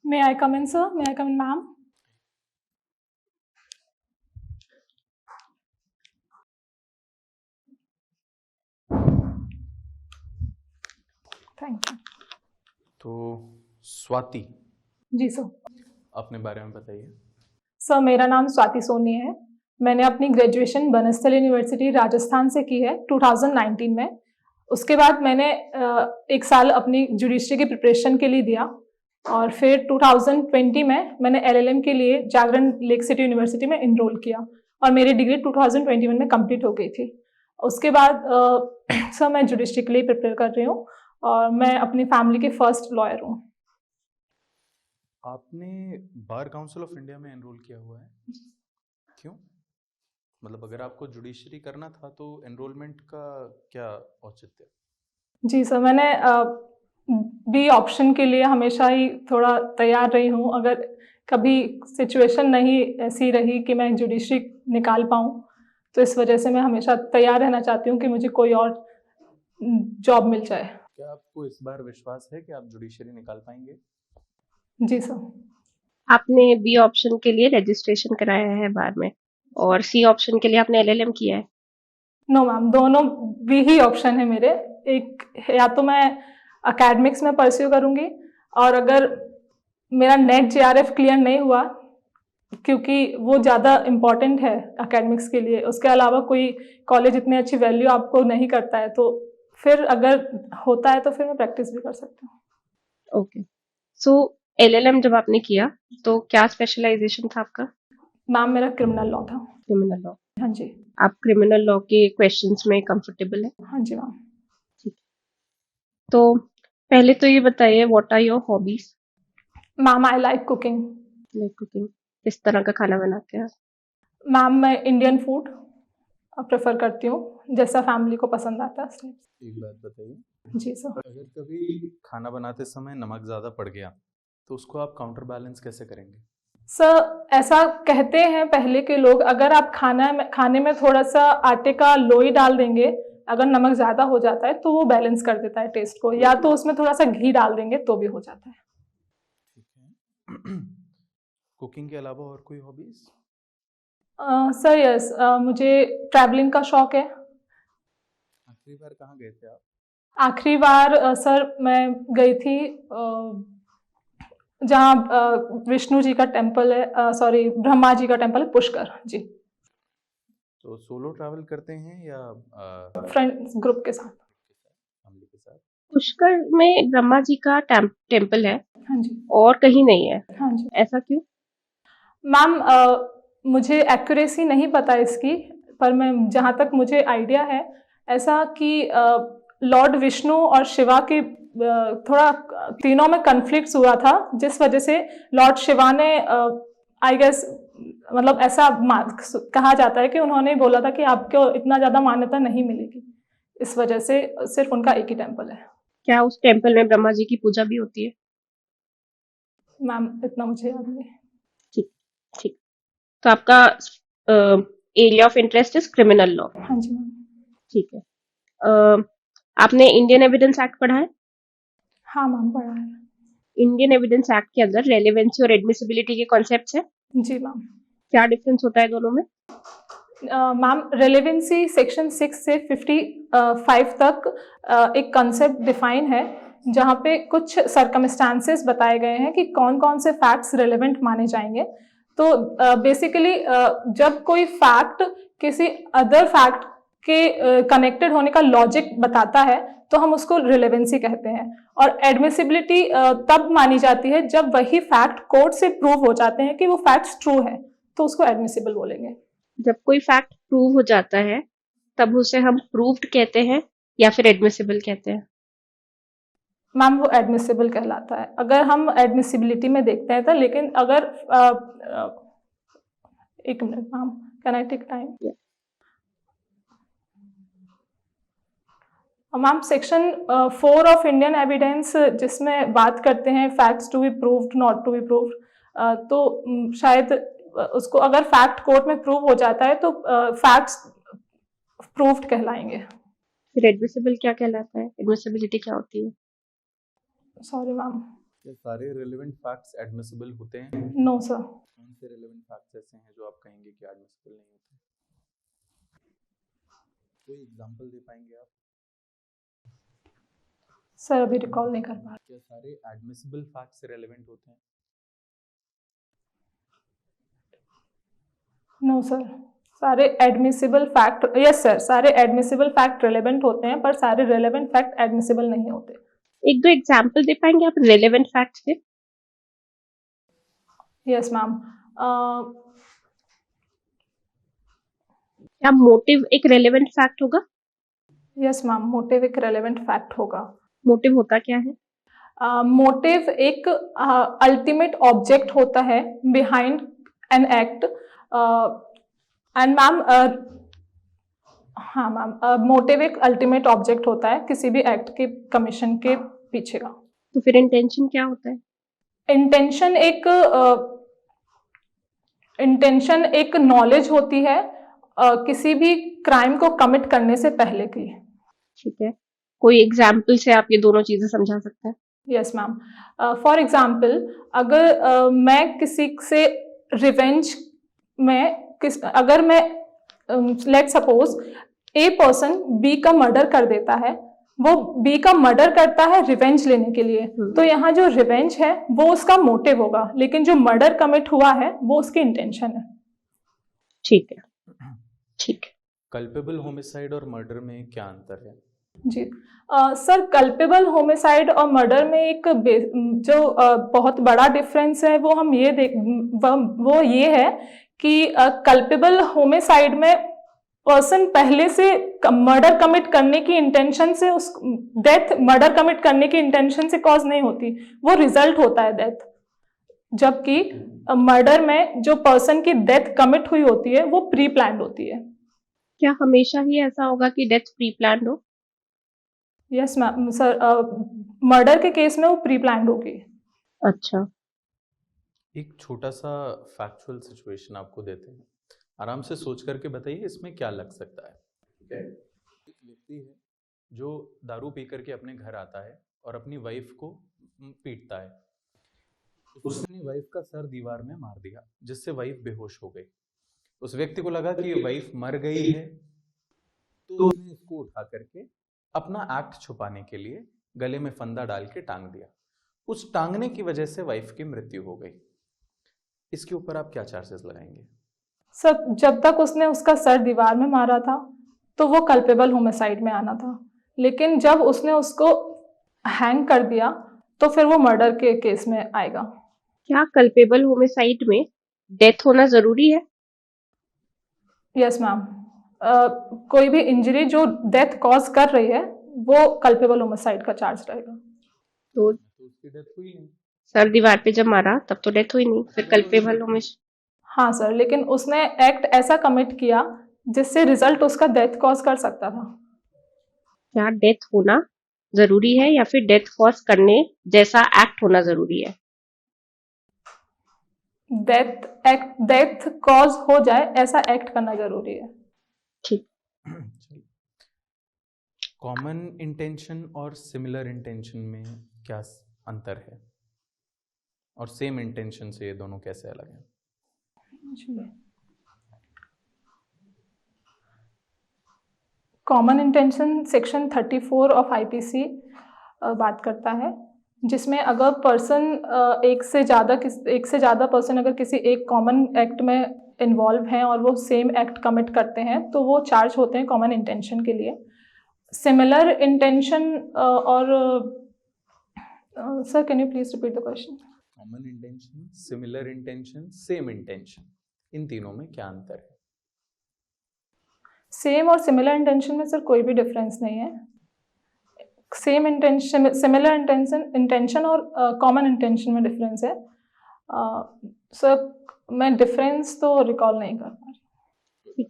May I come in, sir? May I come in, ma'am? Thank you. तो स्वाति, जी sir. अपने बारे में बताइए। सर, मेरा नाम स्वाति सोनी है। मैंने अपनी ग्रेजुएशन बनस्थल यूनिवर्सिटी राजस्थान से की है 2019 में। उसके बाद मैंने 1 साल अपनी जुडिशरी की प्रिपरेशन के लिए दिया और फिर 2020 में मैंने LLM के लिए जागरण लेक सिटी यूनिवर्सिटी में इनरोल किया और मेरी डिग्री 2021 में कंप्लीट हो गई थी। उसके बाद सर मैं जुडिशरी के लिए प्रिपेयर कर रही हूँ और मैं अपनी फैमिली की फर्स्ट लॉयर हूँ। आपने बार काउंसिल ऑफ इंडिया में एनरोल किया हुआ है, क्यों? मतलब अगर आपको जुडिशरी करना था तो एनरोलमेंट का क्या औचित्य? जी सर, मैंने बी ऑप्शन के लिए हमेशा ही थोड़ा तैयार रही हूँ। अगर कभी सिचुएशन नहीं ऐसी रही कि मैं जुडिशरी निकाल पाऊँ, तो इस वजह से मैं हमेशा तैयार रहना चाहती हूँ कि मुझे कोई और जॉब मिल जाए। क्या आपको इस बार विश्वास है कि आप जुडिशरी निकाल पाएंगे? जी सर। आपने बी ऑप्शन के लिए रजिस्ट्रेशन कराया है बार में और सी ऑप्शन के लिए आपने LLM किया है? नो मैम, दोनों भी ही ऑप्शन है मेरे। एक या तो मैं अकेडमिक्स में परस्यू करूँगी और अगर मेरा नेट JRF क्लियर नहीं हुआ, क्योंकि वो ज़्यादा इम्पॉर्टेंट है अकेडमिक्स के लिए, उसके अलावा कोई कॉलेज इतनी अच्छी वैल्यू आपको नहीं करता है, तो फिर अगर होता है तो फिर मैं प्रैक्टिस भी कर सकती हूँ। ओके, सो LLM जब आपने किया तो क्या स्पेशलाइजेशन था आपका? मैम, मेरा क्रिमिनल लॉ था। Criminal law. हाँ जी। आप क्रिमिनल लॉ के क्वेश्चंस में कंफर्टेबल है? हाँ जी मैम। ठीक, तो पहले तो ये बताइए, what are your hobbies? Ma'am, I like cooking. Like cooking, किस तरह का खाना बनाते हैं आप? मैम, मैं इंडियन फूड प्रेफर करती हूँ, जैसा फैमिली को पसंद आता है। एक बात बताइए, जी सर। अगर कभी खाना बनाते समय नमक ज़्यादा पड़ गया तो उसको आप काउंटर बैलेंस कैसे करेंगे? सर, ऐसा कहते हैं पहले के लोग, अगर आप खाने में थोड़ा सा आटे का लोई डाल देंगे, अगर नमक ज़्यादा हो जाता है तो वो बैलेंस कर देता है टेस्ट को, या तो उसमें थोड़ा सा घी डाल देंगे तो भी हो जाता है। ठीक है। कुकिंग के अलावा और कोई हॉबीज? सर यस, मुझे ट्रैवलिंग का शौक है। आखिरी बार कहाँ गए थे आप? आखिरी बार सर मैं गई थी जहाँ विष्णु जी का टेम्पल है, सॉरी ब्रह्मा जी का टेम्पल है, पुष्कर जी। तो सोलो ट्रैवल करते हैं या फ्रेंड्स ग्रुप के साथ। फैमिली के साथ? पुष्कर में ब्रह्मा जी का टेम्पल है हाँ जी। और कहीं नहीं है, हाँ जी ऐसा क्यों? मैम, मुझे एक्यूरेसी नहीं पता इसकी, पर मैं जहाँ तक मुझे आइडिया है ऐसा कि लॉर्ड विष्णु और शिवा के थोड़ा तीनों में कन्फ्लिक्ट्स हुआ था, जिस वजह से लॉर्ड शिवा ने आई गेस, मतलब ऐसा कहा जाता है कि उन्होंने बोला था कि आपको इतना ज़्यादा मान्यता नहीं मिलेगी, इस वजह से सिर्फ उनका एक ही टेम्पल है। क्या उस टेम्पल में ब्रह्मा जी की पूजा भी होती है? मैम, इतना मुझे याद नहीं। ठीक, ठीक, तो आपका area of interest is criminal law. हाँ जी मैम। ठीक है, आपने इंडियन एविडेंस एक्ट पढ़ा है? हाँ मैम, पढ़ा है। इंडियन एविडेंस एक्ट के अंदर रेलेवेंसी और एडमिसिबिलिटी के कॉन्सेप्ट्स हैं। जी मैम। क्या डिफरेंस होता है दोनों में? मैम, रेलेवेंसी सेक्शन 6 से 55 तक एक कंसेप्ट डिफाइन है, जहाँ पे कुछ सर्कमस्टांसेस बताए गए हैं कि कौन कौन से फैक्ट्स रेलेवेंट माने जाएंगे। तो बेसिकली जब कोई फैक्ट किसी अदर फैक्ट के कनेक्टेड होने का लॉजिक बताता है तो हम उसको रिलेवेंसी कहते हैं, और एडमिसिबिलिटी तब मानी जाती है जब वही फैक्ट कोर्ट से प्रूव हो जाते हैं कि वो फैक्ट्स ट्रू है, तो उसको एडमिसिबल बोलेंगे। जब कोई फैक्ट प्रूव हो जाता है तब उसे हम प्रूव्ड कहते हैं या फिर एडमिसिबल कहते हैं? मैम, वो एडमिसिबल कहलाता है अगर हम एडमिसिबिलिटी में देखते हैं तो, लेकिन अगर एक minute ma'am, can I take time? Ma'am, section 4 of Indian evidence जिसमें बात करते हैं facts to be proved not to be proved, तो शायद उसको अगर फैक्ट कोर्ट में प्रूव हो जाता है तो फैक्ट्स प्रूव्ड कहलाएंगे। फिर एडमिसिबल क्या कहलाता है? एडमिसिबिलिटी क्या होती है? Sorry ma'am. क्या सारे रेलेवेंट फैक्ट्स एडमिसिबल होते हैं? No sir. कौन से रेलेवेंट फैक्ट्स ऐसे हैं जो आप कहेंगे कि एडमिसिबल नहीं होते? कोई एग्जांपल दे पाएंगे आप? सर अभी रिकॉल नहीं कर पा रहा। क्या सारे एडमिसिबल फैक्ट्स रेलेवेंट होते हैं? नो सर, सारे एडमिसिबल फैक्ट, यस सर, सारे एडमिसिबल फैक्ट रिलेवेंट होते हैं पर सारे रिलेवेंट फैक्ट एडमिसिबल नहीं होते। एक दो एग्जाम्पल दे पाएंगे आप रेलेवेंट फैक्ट्स के? Yes ma'am. क्या मोटिव एक रेलेवेंट फैक्ट होगा? यस मैम, मोटिव एक रेलेवेंट फैक्ट होगा। मोटिव होता क्या है? मोटिव एक अल्टीमेट ऑब्जेक्ट होता है behind an act. And ma'am, हाँ मैम, मोटिव एक अल्टीमेट ऑब्जेक्ट होता है किसी भी एक्ट के कमीशन के पीछे का। तो फिर इंटेंशन क्या होता है? इंटेंशन एक नॉलेज होती है किसी भी क्राइम को कमिट करने से पहले की। ठीक है, कोई एग्जाम्पल से आप ये दोनों चीजें समझा सकते हैं? Yes ma'am. फॉर एग्जाम्पल, अगर मैं किसी से रिवेंज में अगर मैं let suppose a person B का मर्डर कर देता है, वो बी का मर्डर करता है रिवेंज लेने के लिए, तो यहाँ जो रिवेंज है वो उसका मोटिव होगा, लेकिन जो मर्डर कमिट हुआ है वो उसकी इंटेंशन है। ठीक है, ठीक है। कल्पेबल होमिसाइड और मर्डर में क्या अंतर है? जी सर, कल्पेबल होमिसाइड और मर्डर में एक जो बहुत बड़ा डिफरेंस है वो हम ये वो ये है कि कल्पेबल होमिसाइड में पर्सन पहले से मर्डर कमिट करने की इंटेंशन से उस डेथ मर्डर कमिट करने की इंटेंशन से कॉज नहीं होती, वो रिजल्ट होता है डेथ। जबकि मर्डर में जो पर्सन की डेथ कमिट हुई होती है वो प्री प्लान्ड होती है। क्या हमेशा ही ऐसा होगा कि डेथ प्री प्लान्ड हो? यस मैम सर, मर्डर के केस में वो प्री प्लान्ड होगी। अच्छा, एक छोटा सा फैक्चुअल सिचुएशन आपको देते हैं, आराम से सोच करके बताइए इसमें क्या लग सकता है। ठीक है, एक व्यक्ति है जो दारू पी करके अपने घर आता है और अपनी वाइफ को पीटता है। उसने वाइफ का सर दीवार में मार दिया जिससे वाइफ बेहोश हो गई। उस व्यक्ति को लगा कि वाइफ मर गई है, तो उसने इसको उठा करके अपना एक्ट छुपाने के लिए गले में फंदा डाल के टांग दिया। उस टांगने की वजह से वाइफ की मृत्यु हो गई। इसके ऊपर आप क्या चार्जेस लगाएंगे? सर, जब तक उसने उसका सर दीवार में मारा था तो वो कल्पेबल होमिसाइड में आना था, लेकिन जब उसने उसको हैंग कर दिया तो फिर वो मर्डर के केस में आएगा। क्या कल्पेबल होमिसाइड में डेथ होना जरूरी है? यस मैम, कोई भी इंजरी जो डेथ कॉज कर रही है वो कल्पेबल होमिसाइड का चार्ज रहेगा। तो उसकी डेथ हुई नहीं। सर दीवार पे जब मारा तब तो डेथ हुई नहीं, फिर कल्पेबल होमिसाइड? हाँ सर, लेकिन उसने एक्ट ऐसा कमिट किया जिससे रिजल्ट उसका डेथ कॉज कर सकता था। क्या डेथ होना जरूरी है या फिर डेथ कॉज करने जैसा एक्ट होना जरूरी है? डेथ कॉज हो जाए ऐसा एक्ट करना जरूरी है। ठीक। कॉमन इंटेंशन और सिमिलर इंटेंशन में क्या अंतर है, और सेम इंटेंशन से ये दोनों कैसे अलग हैं? Common intention section 34 of IPC बात करता है, जिसमें अगर पर्सन एक से ज़्यादा पर्सन अगर किसी एक कॉमन एक्ट में इन्वॉल्व हैं और वो सेम एक्ट कमिट करते हैं तो वो चार्ज होते हैं कॉमन इंटेंशन के लिए। सिमिलर इंटेंशन और sir, can you please repeat the question? Common intention, similar intention, same intention, इन तीनों में क्या अंतर है? सेम और सिमिलर इंटेंशन में सर कोई भी डिफरेंस नहीं है। सेम इंटेंशन, सिमिलर इंटेंशन और कॉमन इंटेंशन में डिफरेंस है। सर मैं डिफरेंस तो रिकॉल नहीं कर पा रही।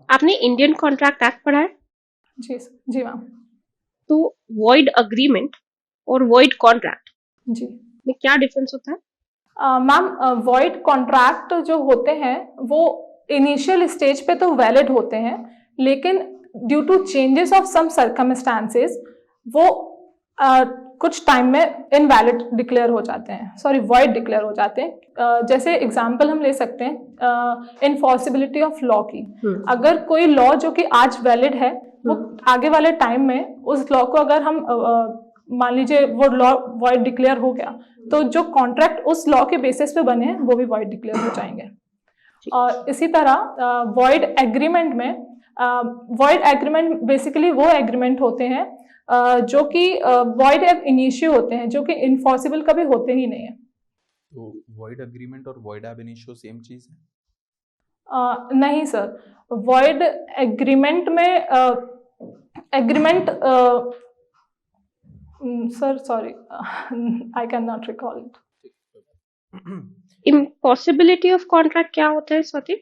आपने इंडियन कॉन्ट्रैक्ट एक्ट पढ़ा है? जी मैम। तो वॉइड अग्रीमेंट और वॉइड कॉन्ट्रैक्ट जी में क्या डिफरेंस होता है? मैम, वॉइड कॉन्ट्रैक्ट जो होते हैं वो इनिशियल स्टेज पे तो वैलिड होते हैं, लेकिन due to changes of some circumstances वो कुछ टाइम में इनवैलिड डिक्लेयर हो जाते हैं, सॉरी वॉइड डिक्लेयर हो जाते हैं। जैसे एग्जांपल हम ले सकते हैं इनफॉर्सिबिलिटी ऑफ लॉ की। अगर कोई लॉ जो कि आज वैलिड है वो आगे वाले टाइम में उस लॉ को अगर हम मान लीजिए वो लॉ वॉइड डिक्लेयर हो गया, तो जो कॉन्ट्रैक्ट उस लॉ के बेसिस पे बने हैं वो भी वॉइड डिक्लेयर हो जाएंगे। और इसी तरह वॉइड एग्रीमेंट में, वॉइड एग्रीमेंट बेसिकली वो एग्रीमेंट होते हैं जो कि वॉइड एब इनिशियो होते हैं, जो कि इनफॉर्सिबल कभी होते ही नहीं है। तो वॉइड एग्रीमेंट और वॉइड एब इनिशियो सेम चीज है? नहीं सर, वॉइड एग्रीमेंट में agreement sir sorry I can not recall it. Impossibility of contract क्या होता है Swati?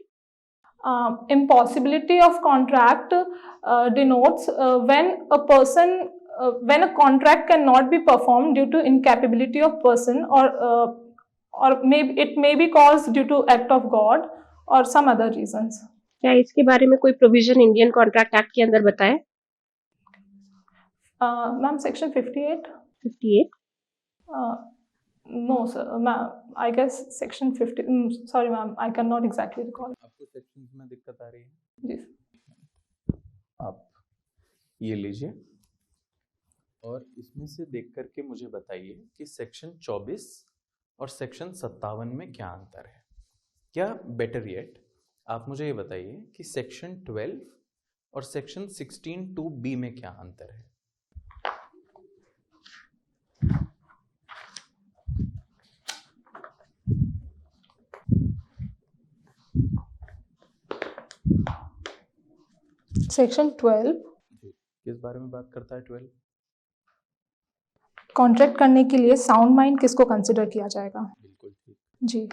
Impossibility of contract denotes when a contract cannot be performed due to incapability of person, or maybe it may be caused due to act of God or some other reasons. क्या इसके बारे में कोई provision Indian contract act के अंदर बताए? Ma'am, section 58? 58? No sir, ma'am, I guess section 50, sorry ma'am, I cannot exactly recall. आपको sections में दिक्कत आ रही है? जी आप ये लीजिए और इसमें से देख करके मुझे बताइए कि सेक्शन 24 और सेक्शन 57 में क्या अंतर है। क्या बेटर येट आप मुझे ये बताइए कि सेक्शन 12 और सेक्शन 16(2)(b) में क्या अंतर है। सेक्शन 12 किस बारे में बात करता है? 12 कॉन्ट्रैक्ट करने के लिए साउंड माइंड किसको कंसिडर किया जाएगा। बिल्कुल ठीक जी।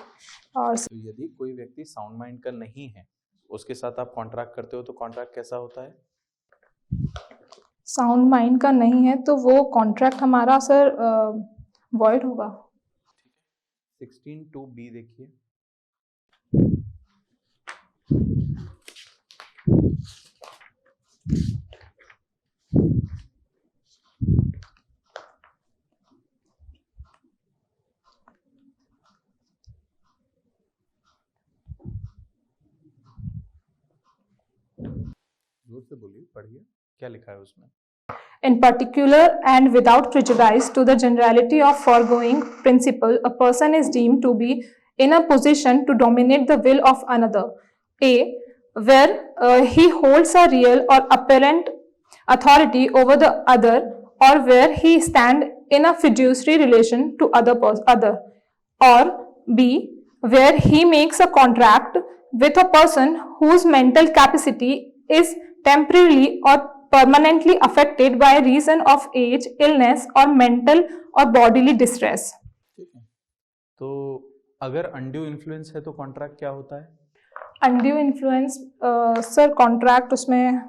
और तो यदि कोई व्यक्ति साउंड माइंड का नहीं है, उसके साथ आप कॉन्ट्रैक्ट करते हो तो कॉन्ट्रैक्ट कैसा होता है? साउंड माइंड का नहीं है तो वो कॉन्ट्रैक्ट हमारा सर वॉइड होगा। 16(2)(b) देखिए। जोर से बोलिए, पढ़िए, क्या लिखा है उसमें? In particular and without prejudice to the generality of foregoing principle, a person is deemed to be in a position to dominate the will of another. A. Where he holds a real or apparent authority over the other, or where he stands in a fiduciary relation to other. Or B. Where he makes a contract with a person whose mental capacity is temporarily or permanently affected by reason of age, illness or mental or bodily distress. ठीक है। तो अगर undue influence है तो contract क्या होता है? Undue influence sir contract उसमें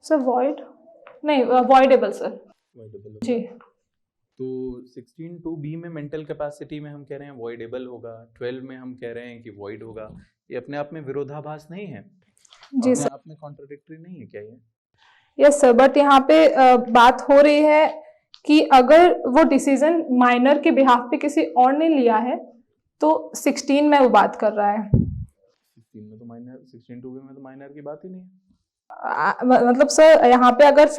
सर वॉइड नहीं, वॉइडेबल सर। वॉइडेबल जी। तो 16(2)(b) में मेंटल कैपेसिटी में हम कह रहे हैं वॉइडेबल होगा, 12 में हम कह रहे हैं कि वॉइड होगा। ये अपने आप में विरोधाभास नहीं है? जी अपने सर। आप में कॉन्ट्राडिक्टरी नहीं है क्या ये? यस सर, बट यहाँ पे बात हो रही है कि अगर वो डिसीजन माइनर के बिहाफ पे किसी और ने लिया है तो 16 में वो बात कर रहा है। 16 में तो माइनर, 16(2)(b) में तो माइनर की बात ही नहीं है। मतलब सर यहाँ पे अगर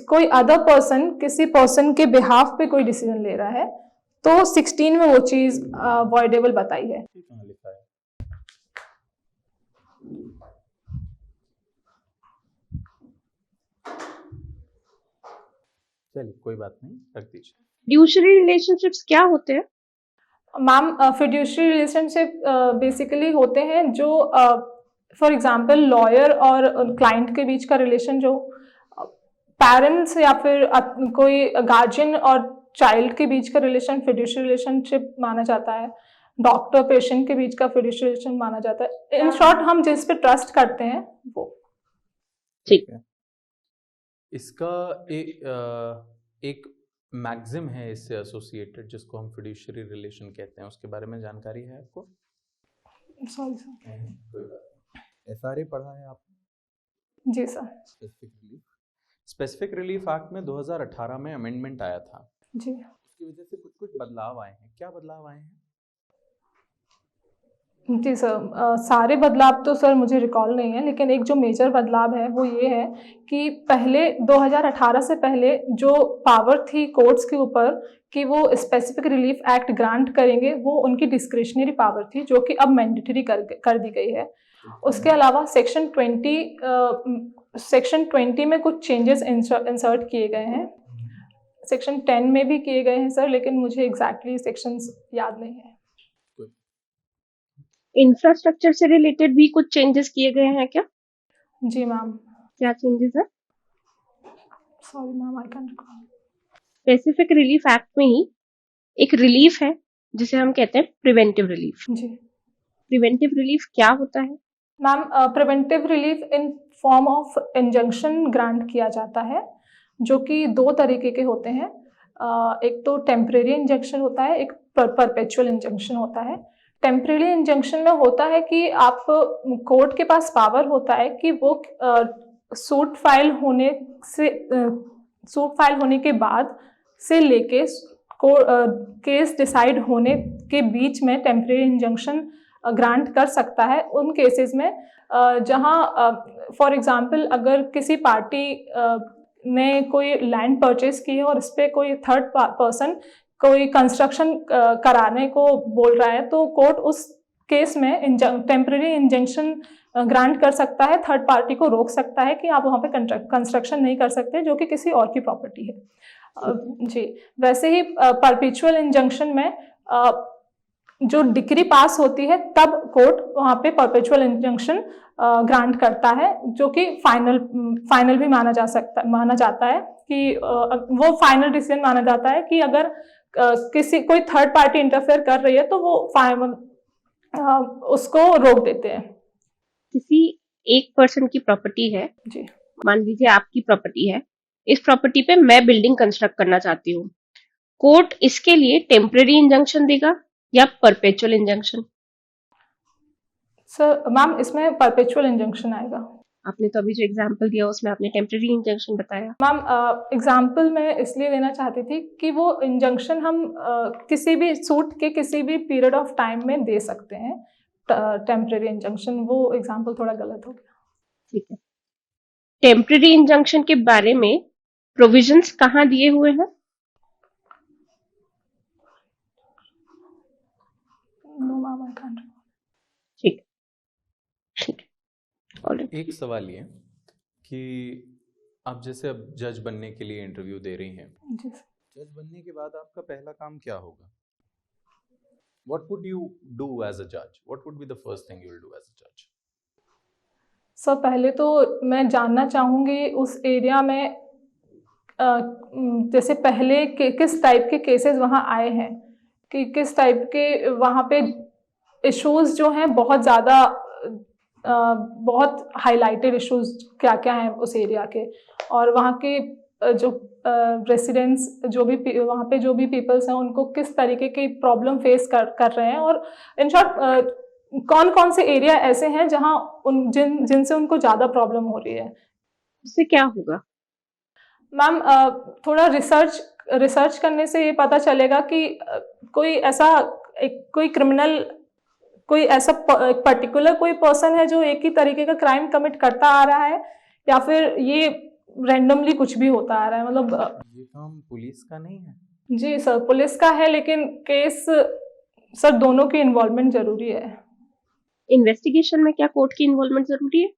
कोई अदर पर्सन किसी पर्सन के बिहाफ पे कोई डिसीजन ले रहा है तो 16 में वो चीज वॉइडेबल बताई है। कहाँ लिखा है? चलिए कोई बात नहीं, रख दीजिए। फिड्यूशियरी रिलेशनशिप्स क्या होते हैं? मैम, फिड्यूशियरी रिलेशनशिप बेसिकली होते हैं जो फॉर एग्जांपल लॉयर और क्लाइंट के बीच का रिलेशन, जो पेरेंट्स या फिर कोई गार्जियन और चाइल्ड के बीच का रिलेशन फिड्यूशियरी रिलेशनशिप माना जाता है। डॉक्टर पेशेंट के बीच का फिड्यूशियरी रिलेशन माना जाता है। इन शॉर्ट हम जिस पे ट्रस्ट करते हैं वो। ठीक है। इसका एक मैक्सिम है इससे एसोसिएटेड, जिसको हम फिड्यूशियरी रिलेशन कहते हैं, उसके बारे में जानकारी है आपको? Sorry sir. कोई बात। एसआरए पढ़ा है आपने? जी सर। स्पेसिफिक रिलीफ एक्ट में 2018 में अमेंडमेंट आया था, जी उसकी वजह से कुछ कुछ बदलाव आए हैं। क्या बदलाव आए हैं? जी सर, सारे बदलाव तो सर मुझे रिकॉल नहीं है, लेकिन एक जो मेजर बदलाव है वो ये है कि पहले 2018 से पहले जो पावर थी कोर्ट्स के ऊपर कि वो स्पेसिफिक रिलीफ एक्ट ग्रांट करेंगे, वो उनकी डिस्क्रिशनरी पावर थी, जो कि अब मैंडेटरी कर दी गई है। उसके अलावा सेक्शन 20 में कुछ चेंजेस इंसर्ट किए गए हैं, सेक्शन 10 में भी किए गए हैं सर, लेकिन मुझे एग्जैक्टली सेक्शंस याद नहीं है। इंफ्रास्ट्रक्चर से रिलेटेड भी कुछ चेंजेस किए गए हैं क्या? जी मैम। क्या चेंजेस है? Sorry ma'am, I can recall. Specific relief act में ही एक रिलीफ है जिसे हम कहते हैं प्रिवेंटिव रिलीफ। जी प्रिवेंटिव रिलीफ क्या होता है? Ma'am, preventive relief in form of injunction grant किया जाता है, जो कि दो तरीके के होते हैं। एक तो टेम्परेरी इंजंक्शन होता है, एक परपेचुअल इंजंक्शन होता है। टेम्परेरी इंजंक्शन में होता है कि आप कोर्ट के पास पावर होता है कि वो सूट फाइल होने के बाद से लेके केस डिसाइड होने के बीच में टेम्परेरी इंजंक्शन ग्रांट कर सकता है उन केसेस में जहां फॉर एग्जांपल अगर किसी पार्टी ने कोई लैंड परचेज की है और इस पर कोई थर्ड पर्सन कोई कंस्ट्रक्शन कराने को बोल रहा है, तो कोर्ट उस केस में टेम्परेरी इंजंक्शन ग्रांट कर सकता है, थर्ड पार्टी को रोक सकता है कि आप वहाँ पे कंस्ट्रक्शन नहीं कर सकते जो कि किसी और की प्रॉपर्टी है। जी, वैसे ही परपेचुअल इंजंक्शन में जो डिक्री पास होती है तब कोर्ट वहाँ पे परपेचुअल इंजंक्शन ग्रांट करता है, जो कि फाइनल भी माना जाता है कि वो फाइनल डिसीजन माना जाता है कि अगर कोई थर्ड पार्टी इंटरफेयर कर रही है तो वो उसको रोक देते हैं। किसी एक पर्सन की प्रॉपर्टी है, जी मान लीजिए आपकी प्रॉपर्टी है, इस प्रॉपर्टी पे मैं बिल्डिंग कंस्ट्रक्ट करना चाहती हूँ, कोर्ट इसके लिए टेम्परेरी इंजंक्शन देगा या परपेचुअल इंजंक्शन? सर मैम, इसमें परपेचुअल इंजंक्शन आएगा। आपने तो अभी जो एग्जांपल दिया उसमें आपने टेम्परेरी इंजंक्शन बताया। मैम, एग्जाम्पल मैं इसलिए देना चाहती थी कि वो इंजंक्शन हम किसी भी सूट के किसी भी पीरियड ऑफ टाइम में दे सकते हैं। टेम्परेरी इंजंक्शन, वो एग्जाम्पल थोड़ा गलत हो गया। ठीक है, टेम्परेरी इंजंक्शन के बारे में प्रोविजंस कहाँ दिए हुए हैं? No ma'am, I can't. ठीक ठीक ऑलराइट। एक सवाल ये कि आप जैसे अब जज बनने के लिए इंटरव्यू दे रही हैं, जी सर। जज बनने के बाद आपका पहला काम क्या होगा? What would you do as a judge? What would be the first thing you will do as a judge? Sir पहले तो मैं जानना चाहूँगी उस एरिया में जैसे पहले किस टाइप के केसेस वहाँ आए हैं, कि किस टाइप के वहाँ पे इश्यूज जो हैं बहुत ज़्यादा बहुत हाईलाइटेड इश्यूज क्या क्या हैं उस एरिया के, और वहाँ के जो रेसिडेंट्स जो भी वहाँ पे जो भी पीपल्स हैं उनको किस तरीके की प्रॉब्लम फेस कर रहे हैं, और इन शॉर्ट कौन कौन से एरिया ऐसे हैं जहाँ जिनसे उनको ज़्यादा प्रॉब्लम हो रही है। इससे क्या होगा? मैम, थोड़ा रिसर्च करने से ये पता चलेगा कि कोई ऐसा कोई क्रिमिनल, कोई ऐसा पर्टिकुलर कोई पर्सन है जो एक ही तरीके का क्राइम कमिट करता आ रहा है, या फिर ये रैंडमली कुछ भी होता आ रहा है। मतलब ये काम पुलिस का नहीं है? जी सर, पुलिस का है, लेकिन केस सर दोनों की इन्वॉल्वमेंट जरूरी है। इन्वेस्टिगेशन में क्या कोर्ट की इन्वॉल्वमेंट जरूरी है?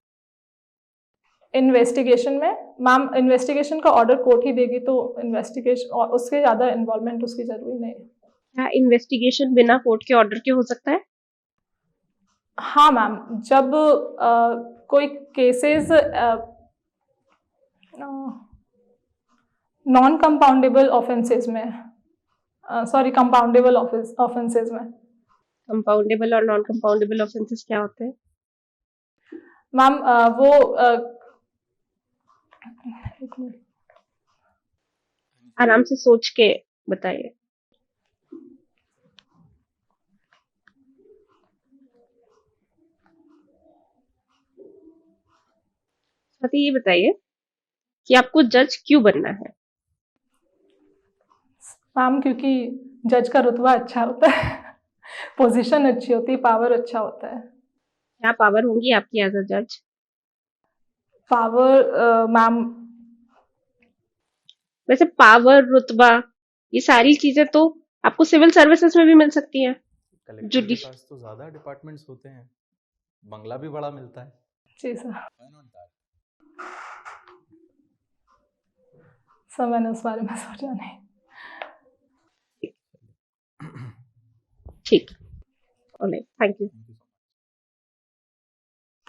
इन्वेस्टिगेशन में मैम, इन्वेस्टिगेशन का ऑर्डर कोर्ट ही देगी, तो इन्वेस्टिगेशन और उसके ज़्यादा इन्वॉल्वमेंट उसकी जरूरी नहीं है। क्या इन्वेस्टिगेशन बिना कोर्ट के ऑर्डर के हो सकता है? हाँ मैम, जब कोई केसेस नॉन कंपाउंडेबल ऑफेंसेस में, सॉरी कंपाउंडेबल ऑफेंसेस में। कंपाउंडेबल और नॉन कंपाउंडेबल ऑफेंसेस क्या होते हैं? मैम वो एक मिनट। आराम से सोच के बताइए। साथ ही ये बताइए कि आपको जज क्यों बनना है? मैम क्योंकि जज का रुतबा अच्छा होता है, पोजीशन अच्छी होती है, पावर अच्छा होता है। क्या पावर होंगी आपकी एज अ जज? पावर मैम वैसे पावर, रुतबा, ये सारी चीजें तो आपको सिविल सर्विसेज में भी मिल सकती हैं। कलेक्टर के जुडिश पास तो ज्यादा डिपार्टमेंट्स होते हैं, बंगला भी बड़ा मिलता है। जी sir, Why not that? Sir मैंने उस बारे में सोचा नहीं। ठीक, alright, thank you. Thank you so much.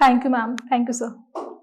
Thank you ma'am, thank you sir.